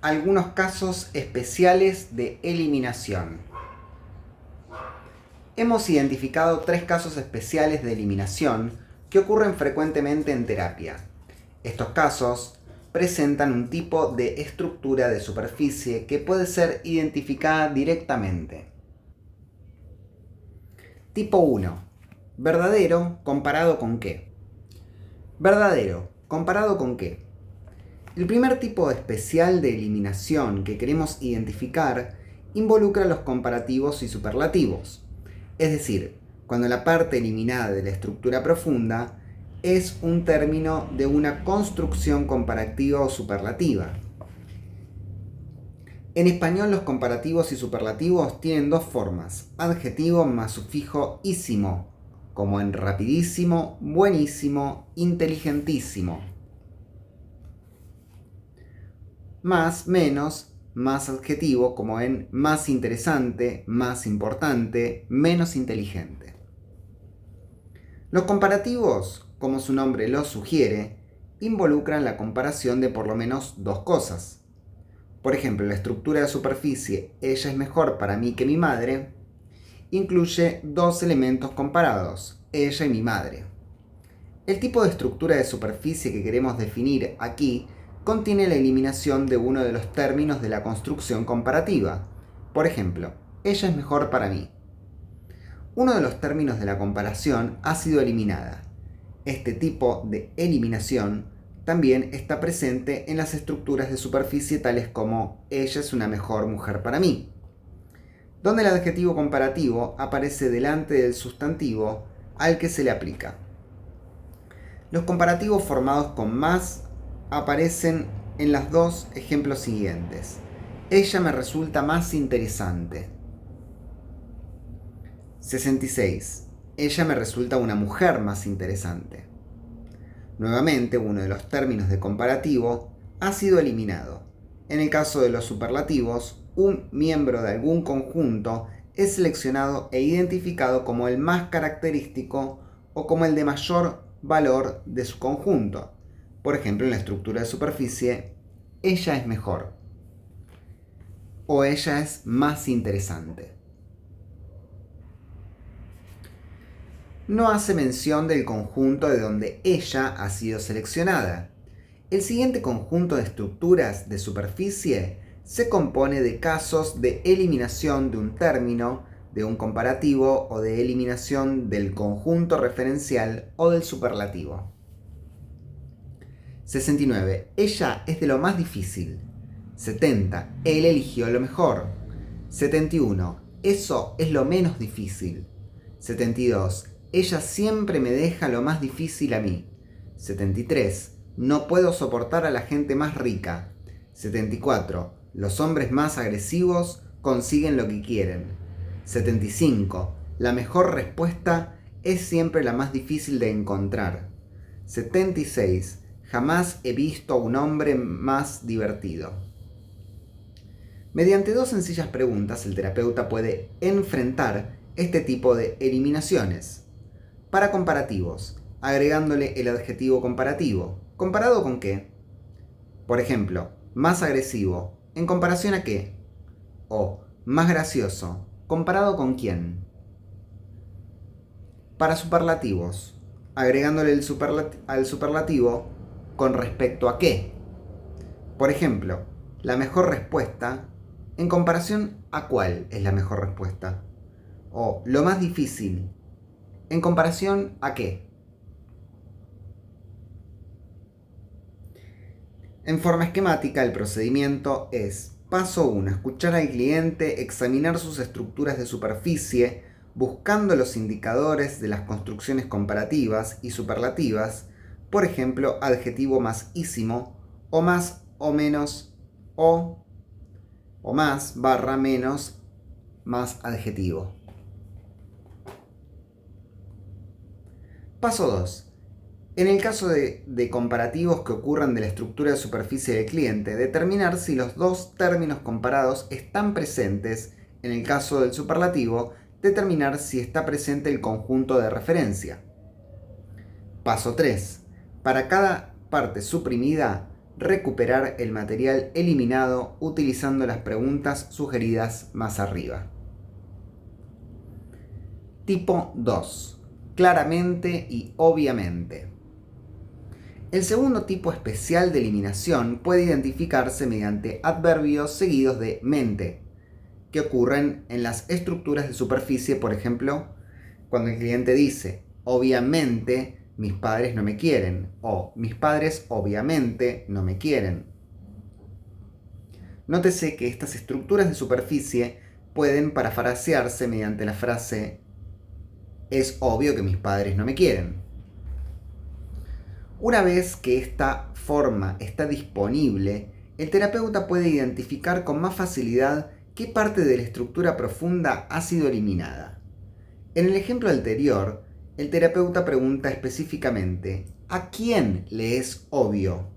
algunos casos especiales de eliminación. Hemos identificado 3 casos especiales de eliminación que ocurren frecuentemente en terapia. Estos casos presentan un tipo de estructura de superficie que puede ser identificada directamente. Tipo 1. ¿Verdadero comparado con qué? Verdadero, ¿comparado con qué? El primer tipo especial de eliminación que queremos identificar involucra los comparativos y superlativos. Es decir, cuando la parte eliminada de la estructura profunda es un término de una construcción comparativa o superlativa. En español los comparativos y superlativos tienen 2 formas, adjetivo más sufijo ísimo, como en rapidísimo, buenísimo, inteligentísimo. Más, menos, más adjetivo, como en más interesante, más importante, menos inteligente. Los comparativos, como su nombre lo sugiere, involucran la comparación de por lo menos 2 cosas. Por ejemplo, la estructura de superficie ella es mejor para mí que mi madre incluye 2 elementos comparados, ella y mi madre. El tipo de estructura de superficie que queremos definir aquí contiene la eliminación de uno de los términos de la construcción comparativa. Por ejemplo, ella es mejor para mí. Uno de los términos de la comparación ha sido eliminada. Este tipo de eliminación también está presente en las estructuras de superficie tales como ella es una mejor mujer para mí, donde el adjetivo comparativo aparece delante del sustantivo al que se le aplica. Los comparativos formados con más aparecen en los 2 ejemplos siguientes. Ella me resulta más interesante. 66. Ella me resulta una mujer más interesante. Nuevamente, uno de los términos de comparativo ha sido eliminado. En el caso de los superlativos, un miembro de algún conjunto es seleccionado e identificado como el más característico o como el de mayor valor de su conjunto. Por ejemplo, en la estructura de superficie, ella es mejor o ella es más interesante. No hace mención del conjunto de donde ella ha sido seleccionada. El siguiente conjunto de estructuras de superficie se compone de casos de eliminación de un término, de un comparativo o de eliminación del conjunto referencial o del superlativo. 69. Ella es de lo más difícil. 70. Él eligió lo mejor. 71. Eso es lo menos difícil. 72. Ella siempre me deja lo más difícil a mí. 73. No puedo soportar a la gente más rica. 74. Los hombres más agresivos consiguen lo que quieren. 75. La mejor respuesta es siempre la más difícil de encontrar. 76. Jamás he visto a un hombre más divertido. Mediante 2 sencillas preguntas, el terapeuta puede enfrentar este tipo de eliminaciones. Para comparativos, agregándole el adjetivo comparativo. ¿Comparado con qué? Por ejemplo, más agresivo. ¿En comparación a qué? O más gracioso. ¿Comparado con quién? Para superlativos, agregándole al superlativo con respecto a qué. Por ejemplo, la mejor respuesta, ¿en comparación a cuál es la mejor respuesta? O lo más difícil, ¿en comparación a qué? En forma esquemática, el procedimiento es: paso 1. Escuchar al cliente, examinar sus estructuras de superficie, buscando los indicadores de las construcciones comparativas y superlativas, por ejemplo, adjetivo más ísimo, o más o menos, o más barra menos más adjetivo. Paso 2. En el caso de comparativos que ocurran de la estructura de superficie del cliente, determinar si los 2 términos comparados están presentes. En el caso del superlativo, determinar si está presente el conjunto de referencia. Paso 3. Para cada parte suprimida, recuperar el material eliminado utilizando las preguntas sugeridas más arriba. Tipo 2. Claramente y obviamente. El segundo tipo especial de eliminación puede identificarse mediante adverbios seguidos de mente, que ocurren en las estructuras de superficie, por ejemplo, cuando el cliente dice, obviamente mis padres no me quieren, o mis padres obviamente no me quieren. Nótese que estas estructuras de superficie pueden parafrasearse mediante la frase, es obvio que mis padres no me quieren. Una vez que esta forma está disponible, el terapeuta puede identificar con más facilidad qué parte de la estructura profunda ha sido eliminada. En el ejemplo anterior, el terapeuta pregunta específicamente, ¿a quién le es obvio?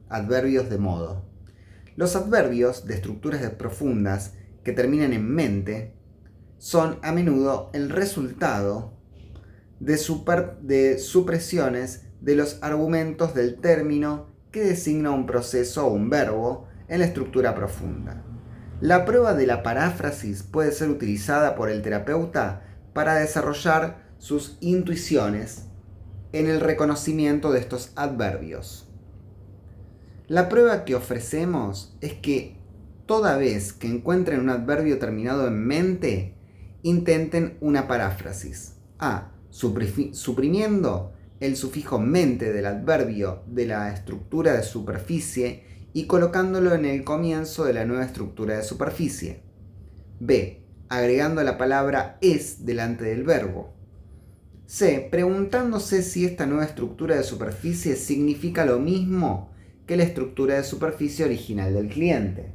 Adverbios de modo. Los adverbios de estructuras profundas que terminan en mente son a menudo el resultado de supresiones de los argumentos del término que designa un proceso o un verbo en la estructura profunda. La prueba de la paráfrasis puede ser utilizada por el terapeuta para desarrollar sus intuiciones en el reconocimiento de estos adverbios. La prueba que ofrecemos es que toda vez que encuentren un adverbio terminado en mente, intenten una paráfrasis. Suprimiendo el sufijo mente del adverbio de la estructura de superficie y colocándolo en el comienzo de la nueva estructura de superficie. B. Agregando la palabra es delante del verbo. C. Preguntándose si esta nueva estructura de superficie significa lo mismo que la estructura de superficie original del cliente.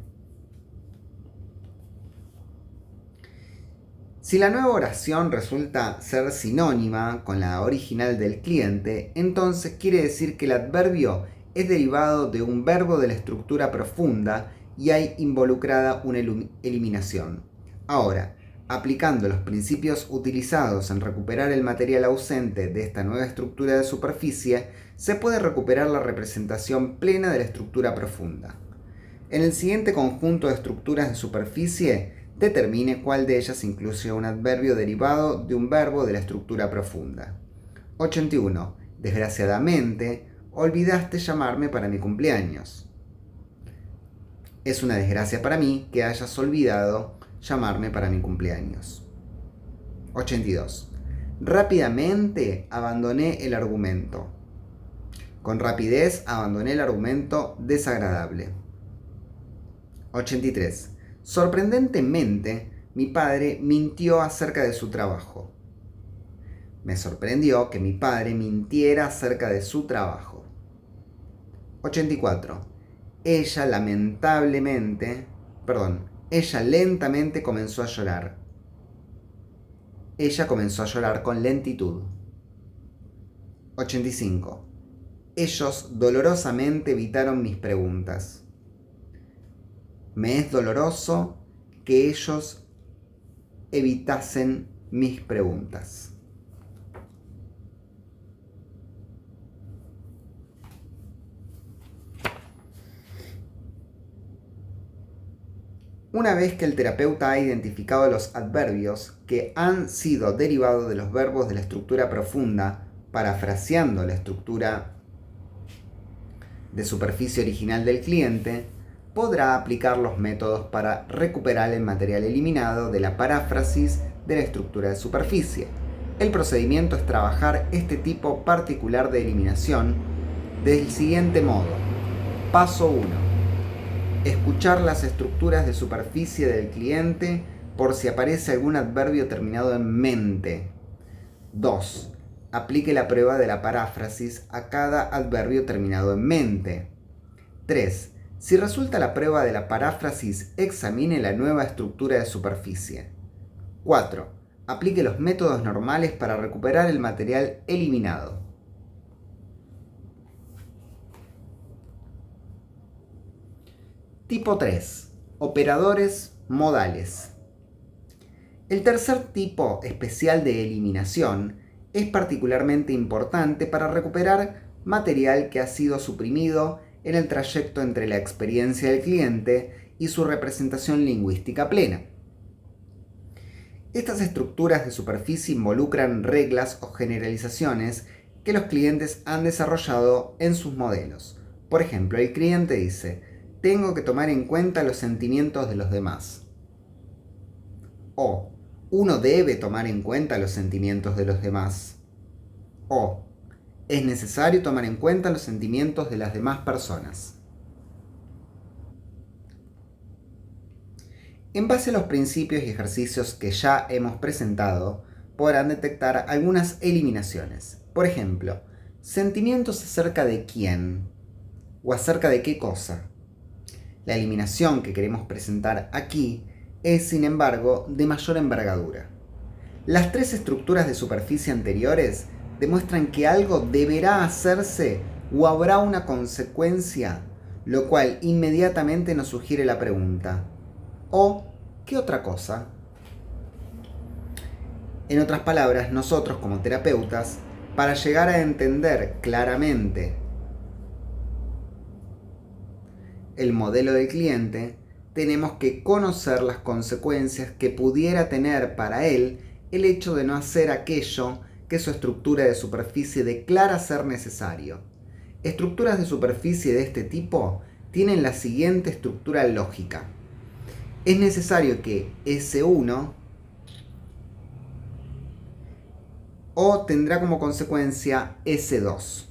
Si la nueva oración resulta ser sinónima con la original del cliente, entonces quiere decir que el adverbio es derivado de un verbo de la estructura profunda y hay involucrada una eliminación. Ahora, aplicando los principios utilizados en recuperar el material ausente de esta nueva estructura de superficie, se puede recuperar la representación plena de la estructura profunda. En el siguiente conjunto de estructuras de superficie, determine cuál de ellas incluye un adverbio derivado de un verbo de la estructura profunda. 81. Desgraciadamente, olvidaste llamarme para mi cumpleaños. Es una desgracia para mí que hayas olvidado llamarme para mi cumpleaños. 82. Rápidamente abandoné el argumento. Con rapidez abandoné el argumento desagradable. 83. Sorprendentemente, mi padre mintió acerca de su trabajo. Me sorprendió que mi padre mintiera acerca de su trabajo. 84. Ella lentamente comenzó a llorar. Ella comenzó a llorar con lentitud. 85. Ellos dolorosamente evitaron mis preguntas. Me es doloroso que ellos evitasen mis preguntas. Una vez que el terapeuta ha identificado los adverbios que han sido derivados de los verbos de la estructura profunda, parafraseando la estructura de superficie original del cliente, podrá aplicar los métodos para recuperar el material eliminado de la paráfrasis de la estructura de superficie. El procedimiento es trabajar este tipo particular de eliminación del siguiente modo. Paso 1. Escuchar las estructuras de superficie del cliente por si aparece algún adverbio terminado en mente. 2. Aplique la prueba de la paráfrasis a cada adverbio terminado en mente. 3. Si resulta la prueba de la paráfrasis, examine la nueva estructura de superficie. 4. Aplique los métodos normales para recuperar el material eliminado. Tipo 3. Operadores modales. El tercer tipo especial de eliminación es particularmente importante para recuperar material que ha sido suprimido en el trayecto entre la experiencia del cliente y su representación lingüística plena. Estas estructuras de superficie involucran reglas o generalizaciones que los clientes han desarrollado en sus modelos. Por ejemplo, el cliente dice: tengo que tomar en cuenta los sentimientos de los demás. O uno debe tomar en cuenta los sentimientos de los demás. O es necesario tomar en cuenta los sentimientos de las demás personas. En base a los principios y ejercicios que ya hemos presentado, podrán detectar algunas eliminaciones. Por ejemplo, sentimientos acerca de quién o acerca de qué cosa. La eliminación que queremos presentar aquí es, sin embargo, de mayor envergadura. Las tres estructuras de superficie anteriores demuestran que algo deberá hacerse o habrá una consecuencia, lo cual inmediatamente nos sugiere la pregunta: ¿o qué otra cosa? En otras palabras, nosotros como terapeutas, para llegar a entender claramente el modelo del cliente, tenemos que conocer las consecuencias que pudiera tener para él el hecho de no hacer aquello que su estructura de superficie declara ser necesario. Estructuras de superficie de este tipo tienen la siguiente estructura lógica. Es necesario que S1 o tendrá como consecuencia S2,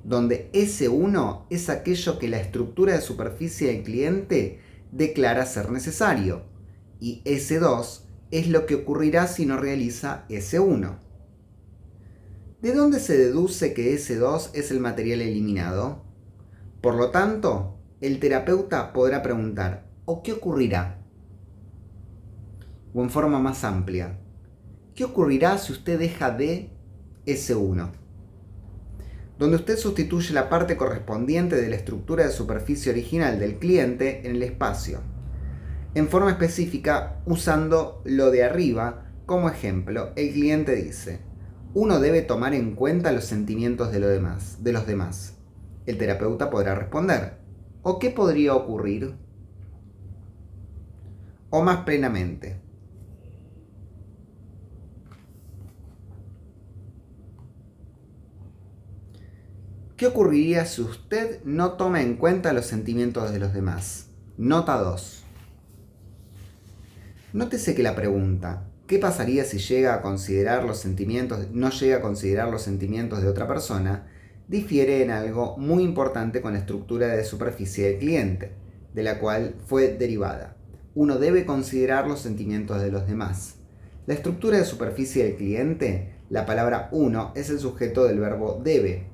donde S1 es aquello que la estructura de superficie del cliente declara ser necesario y S2 es lo que ocurrirá si no realiza S1. ¿De dónde se deduce que S2 es el material eliminado? Por lo tanto, el terapeuta podrá preguntar: ¿o qué ocurrirá? O en forma más amplia: ¿qué ocurrirá si usted deja de S1? Donde usted sustituye la parte correspondiente de la estructura de superficie original del cliente en el espacio, en forma específica usando lo de arriba como ejemplo. El cliente dice: uno debe tomar en cuenta los sentimientos de los demás. El terapeuta podrá responder: ¿o qué podría ocurrir? O más plenamente: ¿qué ocurriría si usted no toma en cuenta los sentimientos de los demás? Nota 2. Nótese que la pregunta ¿qué pasaría si no llega a considerar los sentimientos de otra persona? Difiere en algo muy importante con la estructura de superficie del cliente, de la cual fue derivada. Uno debe considerar los sentimientos de los demás. La estructura de superficie del cliente, la palabra uno es el sujeto del verbo debe.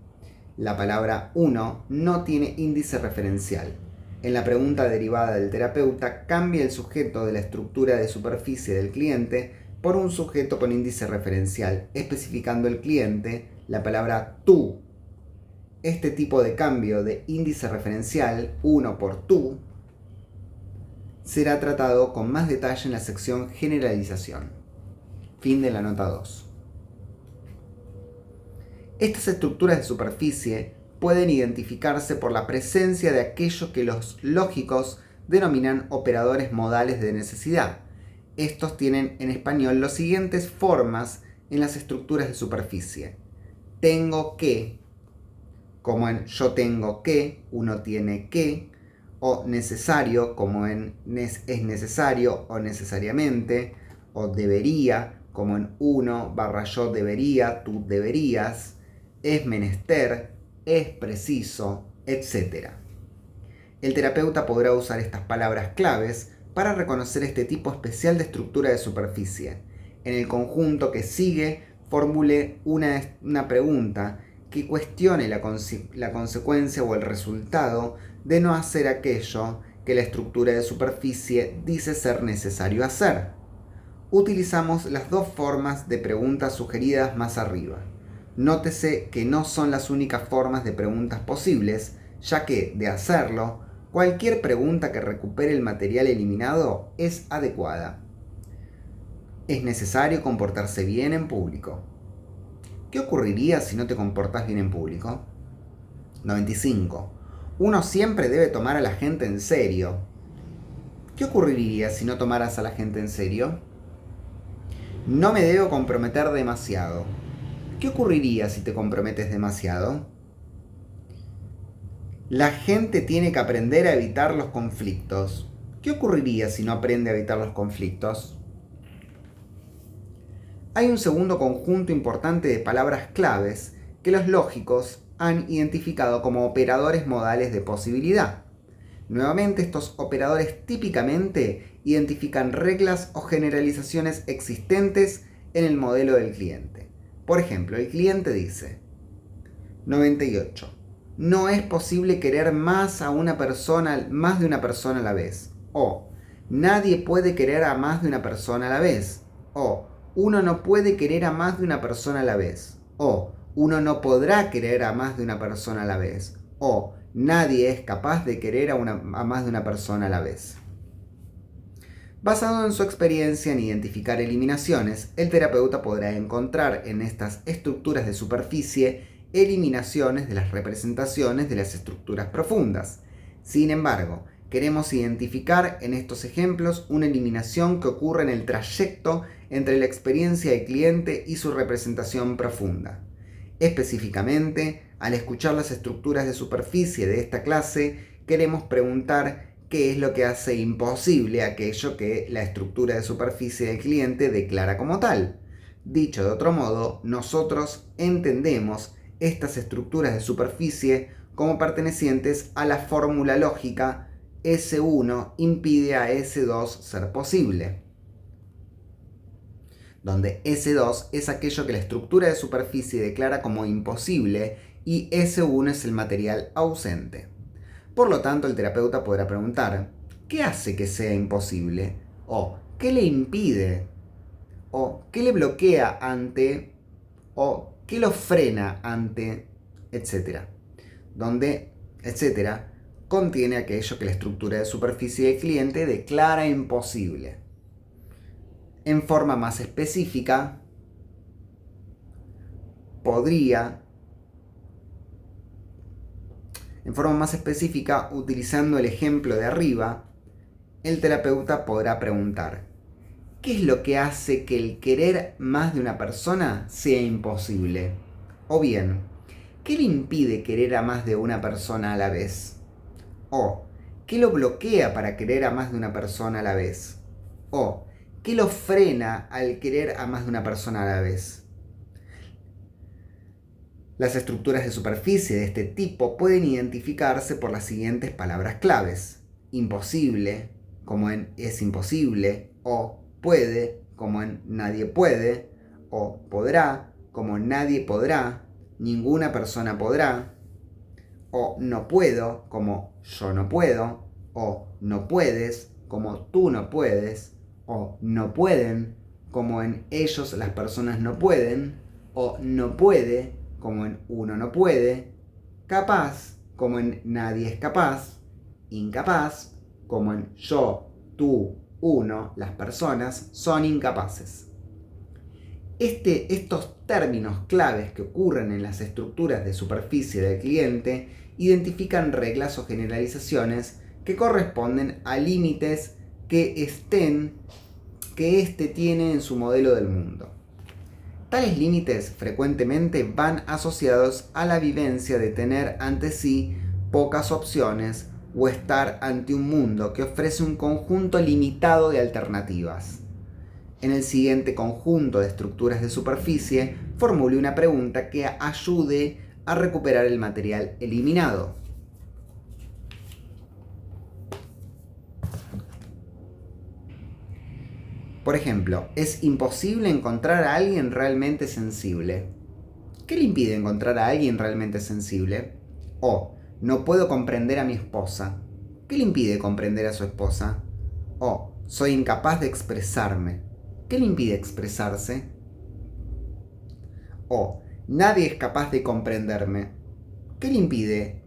La palabra uno no tiene índice referencial. En la pregunta derivada del terapeuta, cambia el sujeto de la estructura de superficie del cliente por un sujeto con índice referencial, especificando el cliente la palabra tú. Este tipo de cambio de índice referencial, uno por tú, será tratado con más detalle en la sección generalización. Fin de la nota 2. Estas estructuras de superficie pueden identificarse por la presencia de aquello que los lógicos denominan operadores modales de necesidad. Estos tienen en español las siguientes formas en las estructuras de superficie: tengo que, como en yo tengo que, uno tiene que, o necesario, como en es necesario o necesariamente, o debería, como en uno / yo debería, tú deberías, es menester, es preciso, etc. El terapeuta podrá usar estas palabras claves para reconocer este tipo especial de estructura de superficie. En el conjunto que sigue, formule una pregunta que cuestione la consecuencia o el resultado de no hacer aquello que la estructura de superficie dice ser necesario hacer. Utilizamos las dos formas de preguntas sugeridas más arriba. Nótese que no son las únicas formas de preguntas posibles, ya que, de hacerlo, cualquier pregunta que recupere el material eliminado es adecuada. Es necesario comportarse bien en público. ¿Qué ocurriría si no te comportas bien en público? 95. Uno siempre debe tomar a la gente en serio. ¿Qué ocurriría si no tomaras a la gente en serio? No me debo comprometer demasiado. ¿Qué ocurriría si te comprometes demasiado? La gente tiene que aprender a evitar los conflictos. ¿Qué ocurriría si no aprende a evitar los conflictos? Hay un segundo conjunto importante de palabras claves que los lógicos han identificado como operadores modales de posibilidad. Nuevamente, estos operadores típicamente identifican reglas o generalizaciones existentes en el modelo del cliente. Por ejemplo, el cliente dice: 98. No es posible querer más de una persona a la vez. O nadie puede querer a más de una persona a la vez. O uno no puede querer a más de una persona a la vez. O uno no podrá querer a más de una persona a la vez. O nadie es capaz de querer a más de una persona a la vez. Basado en su experiencia en identificar eliminaciones, el terapeuta podrá encontrar en estas estructuras de superficie eliminaciones de las representaciones de las estructuras profundas. Sin embargo, queremos identificar en estos ejemplos una eliminación que ocurre en el trayecto entre la experiencia del cliente y su representación profunda. Específicamente, al escuchar las estructuras de superficie de esta clase, queremos preguntar qué es lo que hace imposible aquello que la estructura de superficie del cliente declara como tal. Dicho de otro modo, nosotros entendemos estas estructuras de superficie como pertenecientes a la fórmula lógica S1 impide a S2 ser posible, donde S2 es aquello que la estructura de superficie declara como imposible y S1 es el material ausente. Por lo tanto, el terapeuta podrá preguntar: ¿qué hace que sea imposible? O ¿qué le impide? O ¿qué le bloquea ante? O ¿qué lo frena ante? Etcétera. Donde etcétera contiene aquello que la estructura de superficie del cliente declara imposible. En forma más específica, utilizando el ejemplo de arriba, el terapeuta podrá preguntar: ¿qué es lo que hace que el querer más de una persona sea imposible? O bien, ¿qué le impide querer a más de una persona a la vez? O, ¿qué lo bloquea para querer a más de una persona a la vez? O, ¿qué lo frena al querer a más de una persona a la vez? Las estructuras de superficie de este tipo pueden identificarse por las siguientes palabras claves: imposible, como en es imposible, o puede, como en nadie puede, o podrá, como nadie podrá, ninguna persona podrá, o no puedo, como yo no puedo, o no puedes, como tú no puedes, o no pueden, como en ellos las personas no pueden, o no puede, como en uno no puede, capaz, como en nadie es capaz, incapaz, como en yo, tú, uno, las personas son incapaces. Estos términos claves que ocurren en las estructuras de superficie del cliente identifican reglas o generalizaciones que corresponden a límites que éste tiene en su modelo del mundo. Tales límites frecuentemente van asociados a la vivencia de tener ante sí pocas opciones o estar ante un mundo que ofrece un conjunto limitado de alternativas. En el siguiente conjunto de estructuras de superficie, formule una pregunta que ayude a recuperar el material eliminado. Por ejemplo, ¿es imposible encontrar a alguien realmente sensible? ¿Qué le impide encontrar a alguien realmente sensible? O, no puedo comprender a mi esposa. ¿Qué le impide comprender a su esposa? O, soy incapaz de expresarme. ¿Qué le impide expresarse? O, nadie es capaz de comprenderme. ¿Qué le impide?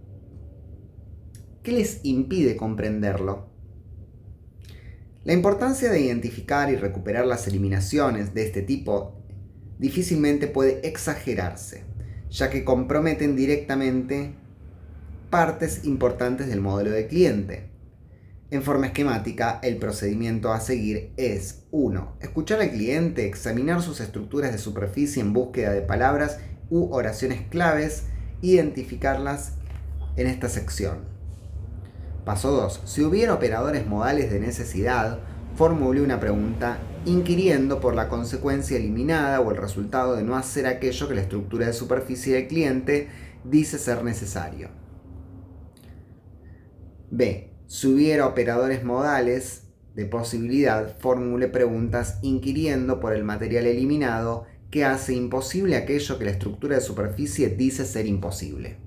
¿Qué les impide comprenderlo? La importancia de identificar y recuperar las eliminaciones de este tipo difícilmente puede exagerarse, ya que comprometen directamente partes importantes del modelo de cliente. En forma esquemática, el procedimiento a seguir es 1. Escuchar al cliente, examinar sus estructuras de superficie en búsqueda de palabras u oraciones claves, identificarlas en esta sección. Paso 2. Si hubiera operadores modales de necesidad, formule una pregunta inquiriendo por la consecuencia eliminada o el resultado de no hacer aquello que la estructura de superficie del cliente dice ser necesario. B. Si hubiera operadores modales de posibilidad, formule preguntas inquiriendo por el material eliminado que hace imposible aquello que la estructura de superficie dice ser imposible.